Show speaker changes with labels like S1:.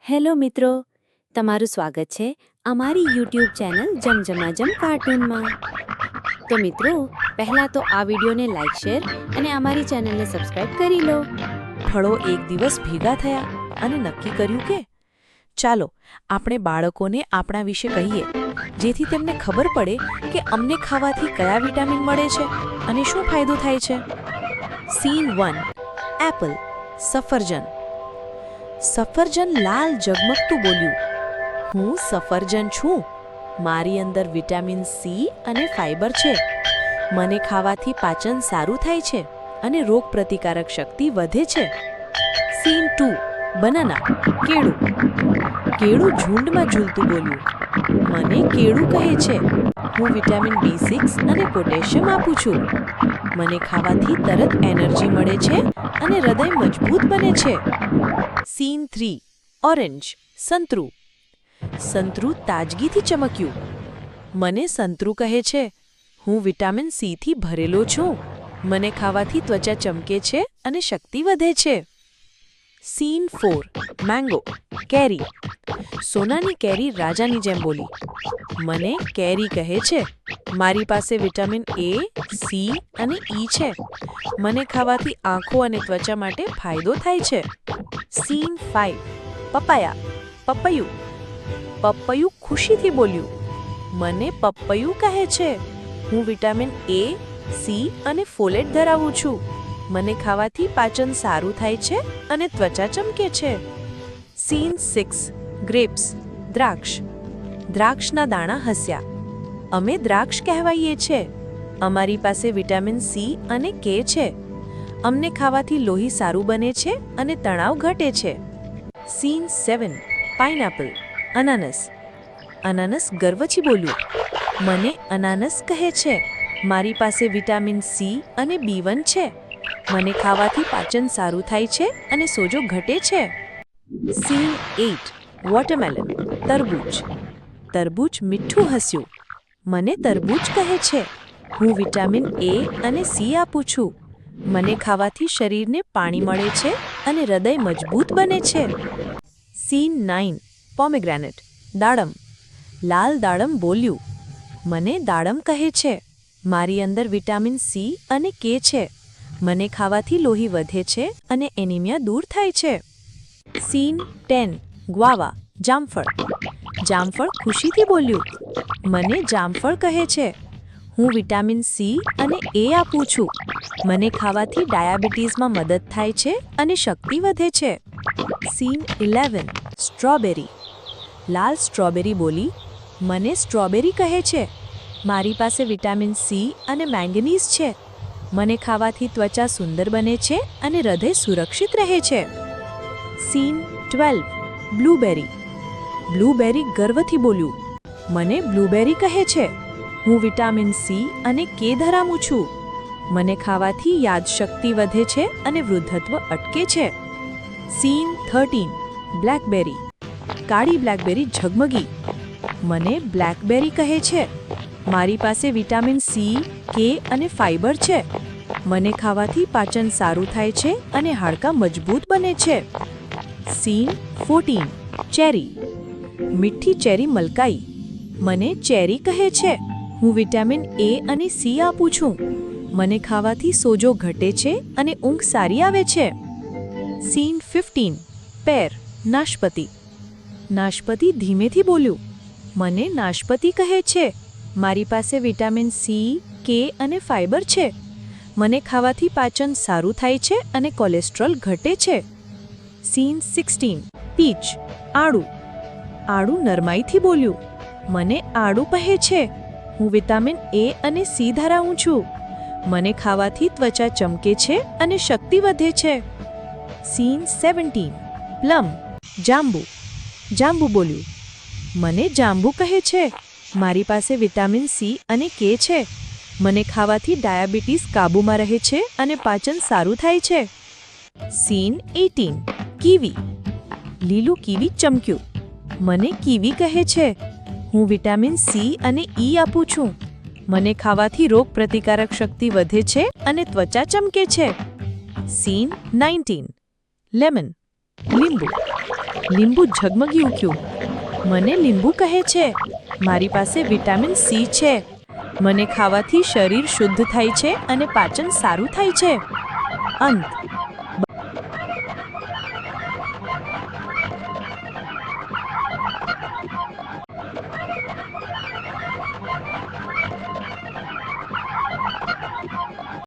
S1: Hello મિત્રો, તમારું સ્વાગત છે અમારી યુટ્યુબ ચેનલ જમજમાજમ કાર્ટૂનમાં। તો મિત્રો, પહેલાં તો આ વિડીયોને લાઈક, શેર અને અમારી ચેનલને સબસ્ક્રાઇબ કરી લો।
S2: ફળો એક દિવસ ભેગા થયા અને નક્કી કર્યું કે ચાલો આપણે બાળકોને આપણા વિશે કહીએ, જેથી તેમને ખબર પડે કે અમને ખાવાથી કયા વિટામિન મળે છે અને શું ફાયદો થાય છે। સીન 1 એપલ સફરજન। સફરજન લાલ ઝગમગતું બોલ્યું, હું સફરજન છું, મારી અંદર વિટામિન સી અને ફાઇબર છે, મને ખાવાથી પાચન સારું થાય છે અને રોગપ્રતિકારક શક્તિ વધે છે। Scene 2 banana કેળું। કેળું ઝૂંડમાં ઝૂલતું બોલ્યું, મને કેળું કહે છે, હું વિટામિન B6 અને પોટેશિયમ આપું છું, મને ખાવાથી તરત એનર્જી મળે છે અને હૃદય મજબૂત બને છે। Scene 3 orange સંતરું। સંતરું તાજગીથી ચમક્યું, મને સંતરું કહે છે, હું વિટામિન સી થી ભરેલો છું, મને ખાવાથી ત્વચા ચમકે છે અને શક્તિ વધે છે। સીન 4 મેંગો કેરી। સોનાની કેરી રાજાની જેમ બોલી, મને કેરી કહે છે, મારી પાસે વિટામિન એ, સી અને ઈ છે, મને ખાવાથી આંખો અને ત્વચા માટે ફાયદો થાય છે। સીન 5 પપાયા પપૈયું। પપૈયું ખુશીથી બોલ્યું, મને પપૈયું કહે છે, હું વિટામિન એ, સી અને ફોલેટ ધરાવું છું, મને ખાવાથી પાચન સારું થાય છે અને ત્વચા ચમકે છે। સીન 6 ગ્રેપ્સ દ્રાક્ષ। દ્રાક્ષના દાણા હસ્યા, અમે દ્રાક્ષ કહેવાઈએ છે, અમારી પાસે વિટામિન સી અને કે છે, અમને ખાવાથી લોહી સારું બને છે અને તણાવ ઘટે છે। Scene 7 pineapple અનાનસ। અનાનસ ગર્વથી બોલ્યું, મને અનાનસ કહે છે, મારી પાસે વિટામિન સી અને B1 છે, મને ખાવાથી પાચન સારું થાય છે અને સોજો ઘટે છે। સીન 8 વોટરમેલન તરબૂચ। તરબૂચ મીઠું હસ્યું, મને તરબૂચ કહે છે, હું વિટામિન એ અને સી આપું છું, મને ખાવાથી શરીરને પાણી મળે છે અને હૃદય મજબૂત બને છે। સીન 9 પોમેગ્રેનેટ દાડમ। લાલ દાડમ બોલ્યું, મને દાડમ કહે છે, મારી અંદર વિટામિન સી અને કે છે, મને ખાવાથી લોહી વધે છે અને એનિમિયા દૂર થાય છે। સીન 10 ગ્વાવા જામફળ। જામફળ ખુશીથી બોલ્યું, મને જામફળ કહે છે, હું વિટામિન સી અને એ આપું છું, મને ખાવાથી ડાયાબિટીસમાં મદદ થાય છે અને શક્તિ વધે છે। Scene 11 strawberry. લાલ સ્ટ્રોબેરી બોલી, મને સ્ટ્રોબેરી કહે છે, મારી પાસે વિટામિન સી અને મેંગનીઝ છે, મને ખાવાથી ત્વચા સુંદર બને છે અને હૃદય સુરક્ષિત રહે છે। Scene 12 blueberry. બ્લૂબેરી ગર્વથી બોલ્યું, મને બ્લૂબેરી કહે છે, હું વિટામિન સી અને કે ધરાવું છું, મને ખાવાથી યાદશક્તિ વધે છે અને વૃદ્ધત્વ અટકે છે। Scene 13 blackberry. કાળી બ્લેકબેરી ઝગમગી, મને બ્લેકબેરી કહે છે, મારી પાસે વિટામિન સી, કે અને ફાઇબર છે, મને ખાવાથી પાચન સારું થાય છે અને હાડકાં મજબૂત બને છે। Scene 14 cherry. મીઠી ચેરી મલકાઈ, મને ચેરી કહે છે, હું વિટામિન એ અને સી આપું છું, મને ખાવાથી સોજો ઘટે છે અને ઊંઘ સારી આવે છે। સીન 15 પેર નાશપતિ। નાશપતિ ધીમેથી બોલ્યું, મને નાશપતિ કહે છે, મારી પાસે વિટામિન સી, કે અને ફાઇબર છે, મને ખાવાથી પાચન સારું થાય છે અને કોલેસ્ટ્રોલ ઘટે છે। સીન 16 પીચ આડું। આડું નરમાઈથી બોલ્યું, મને આડું કહે છે, હું વિટામિન એ અને સી ધરાવું છું, મને ખાવાથી ત્વચા ચમકે છે અને શક્તિ વધે છે। સીન 17 પ્લમ જાંબુ। જાંબુ બોલ્યું, મને જાંબુ કહે છે, મારી પાસે વિટામિન સી અને કે છે, મને ખાવાથી ડાયાબિટીસ કાબૂમાં રહે છે અને પાચન સારું થાય છે। Scene 18 kiwi. લીલું કીવી ચમક્યું, મને કીવી કહે છે, હું વિટામિન સી અને ઈ આપું છું, મને ખાવાથી રોગ પ્રતિકારક શક્તિ વધે છે અને ત્વચા ચમકે છે। સીન 19 લેમન લીંબુ। લીંબુ ઝગમગી ઉઠ્યું. મને લીંબુ કહે છે. મારી પાસે વિટામિન સી છે. મને ખાવાથી શરીર શુદ્ધ થાય છે અને પાચન સારું થાય છે. અંત.